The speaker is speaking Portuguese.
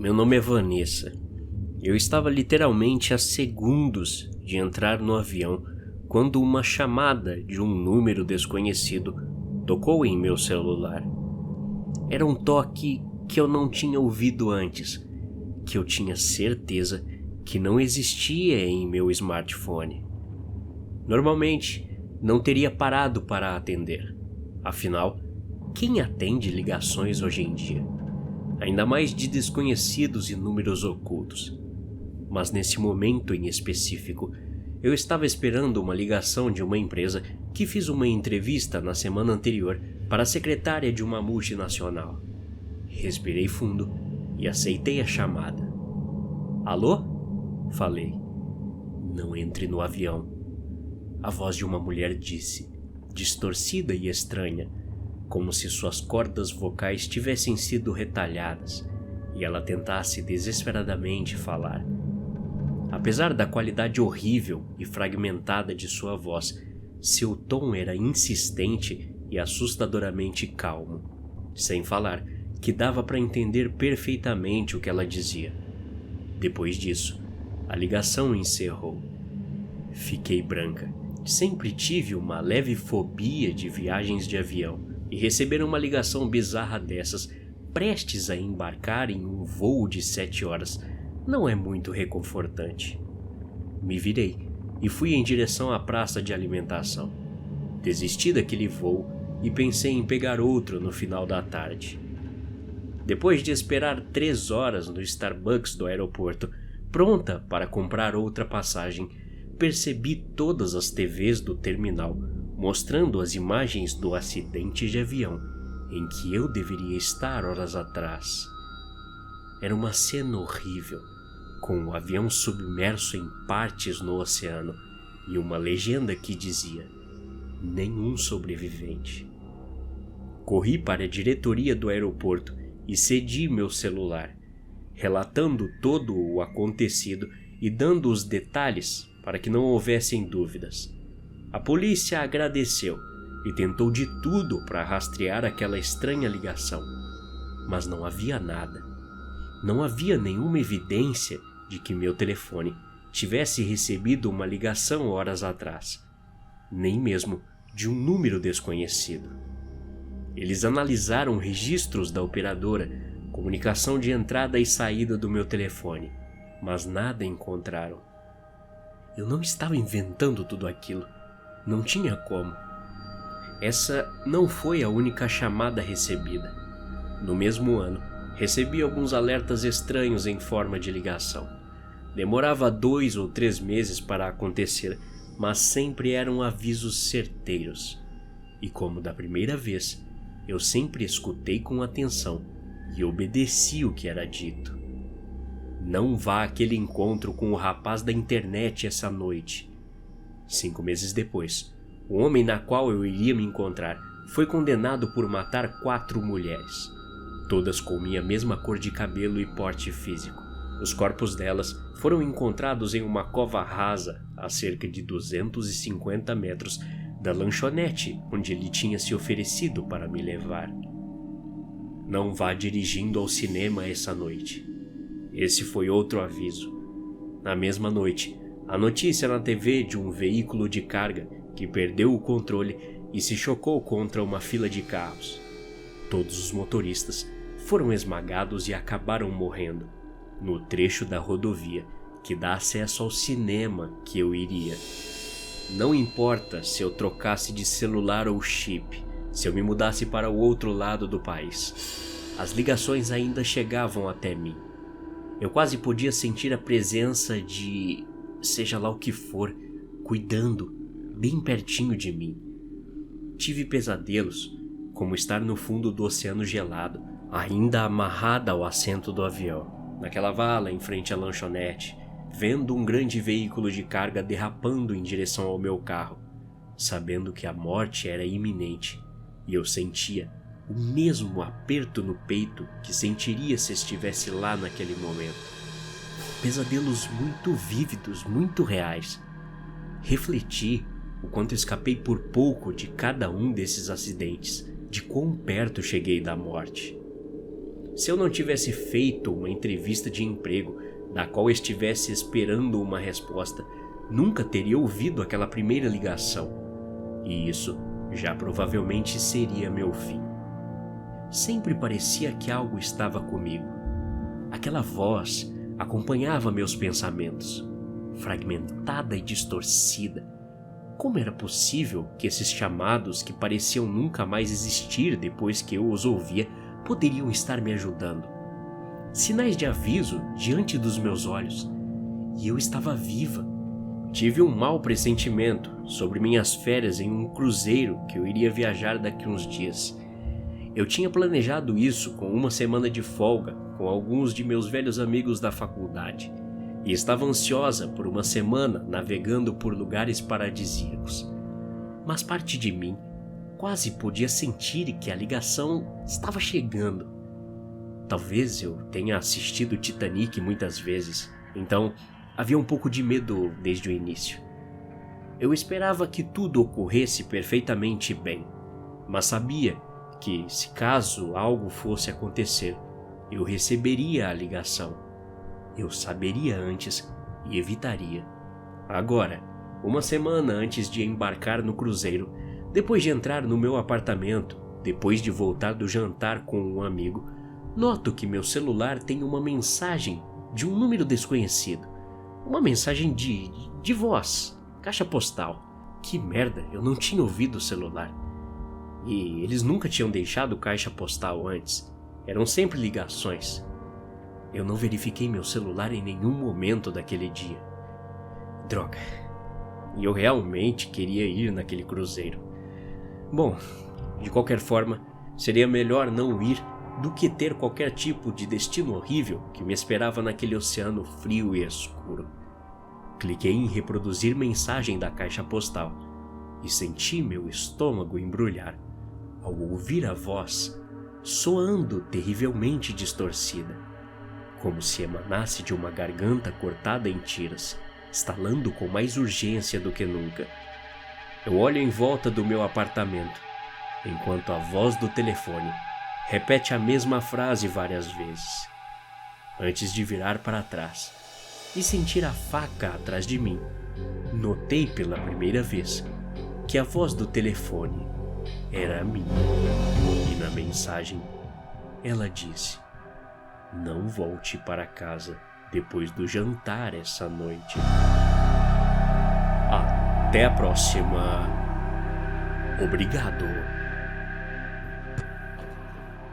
Meu nome é Vanessa. Eu estava literalmente a segundos de entrar no avião quando uma chamada de um número desconhecido tocou em meu celular. Era um toque que eu não tinha ouvido antes, que eu tinha certeza que não existia em meu smartphone. Normalmente, não teria parado para atender. Afinal, quem atende ligações hoje em dia? Ainda mais de desconhecidos e números ocultos. Mas nesse momento em específico, eu estava esperando uma ligação de uma empresa que fiz uma entrevista na semana anterior para a secretária de uma multinacional. Respirei fundo e aceitei a chamada. Alô? Falei. Não entre no avião. A voz de uma mulher disse, distorcida e estranha, como se suas cordas vocais tivessem sido retalhadas e ela tentasse desesperadamente falar. Apesar da qualidade horrível e fragmentada de sua voz, seu tom era insistente e assustadoramente calmo, sem falar que dava para entender perfeitamente o que ela dizia. Depois disso, a ligação encerrou. Fiquei branca. Sempre tive uma leve fobia de viagens de avião. E receber uma ligação bizarra dessas, prestes a embarcar em um voo de 7 horas, não é muito reconfortante. Me virei e fui em direção à praça de alimentação. Desisti daquele voo e pensei em pegar outro no final da tarde. Depois de esperar 3 horas no Starbucks do aeroporto, pronta para comprar outra passagem, percebi todas as TVs do terminal mostrando as imagens do acidente de avião em que eu deveria estar horas atrás. Era uma cena horrível, com o avião submerso em partes no oceano e uma legenda que dizia: nenhum sobrevivente. Corri para a diretoria do aeroporto e cedi meu celular, relatando todo o acontecido e dando os detalhes para que não houvessem dúvidas. A polícia agradeceu e tentou de tudo para rastrear aquela estranha ligação, mas não havia nada. Não havia nenhuma evidência de que meu telefone tivesse recebido uma ligação horas atrás, nem mesmo de um número desconhecido. Eles analisaram registros da operadora, comunicação de entrada e saída do meu telefone, mas nada encontraram. Eu não estava inventando tudo aquilo. Não tinha como. Essa não foi a única chamada recebida. No mesmo ano, recebi alguns alertas estranhos em forma de ligação. Demorava 2 ou 3 meses para acontecer, mas sempre eram avisos certeiros. E como da primeira vez, eu sempre escutei com atenção e obedeci o que era dito. Não vá àquele encontro com o rapaz da internet essa noite. 5 meses depois, o homem na qual eu iria me encontrar foi condenado por matar 4 mulheres, todas com minha mesma cor de cabelo e porte físico. Os corpos delas foram encontrados em uma cova rasa a cerca de 250 metros da lanchonete onde ele tinha se oferecido para me levar. Não vá dirigindo ao cinema essa noite. Esse foi outro aviso. Na mesma noite, a notícia na TV de um veículo de carga que perdeu o controle e se chocou contra uma fila de carros. Todos os motoristas foram esmagados e acabaram morrendo no trecho da rodovia que dá acesso ao cinema que eu iria. Não importa se eu trocasse de celular ou chip, se eu me mudasse para o outro lado do país, as ligações ainda chegavam até mim. Eu quase podia sentir a presença de, seja lá o que for, cuidando, bem pertinho de mim. Tive pesadelos, como estar no fundo do oceano gelado, ainda amarrada ao assento do avião, naquela vala em frente à lanchonete, vendo um grande veículo de carga derrapando em direção ao meu carro, sabendo que a morte era iminente, e eu sentia o mesmo aperto no peito que sentiria se estivesse lá naquele momento. Pesadelos muito vívidos, muito reais. Refleti o quanto escapei por pouco de cada um desses acidentes, de quão perto cheguei da morte. Se eu não tivesse feito uma entrevista de emprego, da qual estivesse esperando uma resposta, nunca teria ouvido aquela primeira ligação. E isso já provavelmente seria meu fim. Sempre parecia que algo estava comigo. Aquela voz acompanhava meus pensamentos, fragmentada e distorcida. Como era possível que esses chamados, que pareciam nunca mais existir depois que eu os ouvia, poderiam estar me ajudando? Sinais de aviso diante dos meus olhos. E eu estava viva. Tive um mau pressentimento sobre minhas férias em um cruzeiro que eu iria viajar daqui uns dias. Eu tinha planejado isso com uma semana de folga com alguns de meus velhos amigos da faculdade e estava ansiosa por uma semana navegando por lugares paradisíacos. Mas parte de mim quase podia sentir que a ligação estava chegando. Talvez eu tenha assistido Titanic muitas vezes, então havia um pouco de medo desde o início. Eu esperava que tudo ocorresse perfeitamente bem, mas sabia que, se caso algo fosse acontecer, eu receberia a ligação. Eu saberia antes e evitaria. Agora, uma semana antes de embarcar no cruzeiro, depois de entrar no meu apartamento, depois de voltar do jantar com um amigo, noto que meu celular tem uma mensagem de um número desconhecido. Uma mensagem de voz, caixa postal. Que merda, eu não tinha ouvido o celular. E eles nunca tinham deixado caixa postal antes. Eram sempre ligações. Eu não verifiquei meu celular em nenhum momento daquele dia. Droga. E eu realmente queria ir naquele cruzeiro. Bom, de qualquer forma, seria melhor não ir do que ter qualquer tipo de destino horrível que me esperava naquele oceano frio e escuro. Cliquei em reproduzir mensagem da caixa postal e senti meu estômago embrulhar ao ouvir a voz soando terrivelmente distorcida, como se emanasse de uma garganta cortada em tiras, estalando com mais urgência do que nunca. Eu olho em volta do meu apartamento, enquanto a voz do telefone repete a mesma frase várias vezes. Antes de virar para trás e sentir a faca atrás de mim, notei pela primeira vez que a voz do telefone era a minha. E na mensagem, ela disse: "Não volte para casa depois do jantar essa noite." Até a próxima. Obrigado.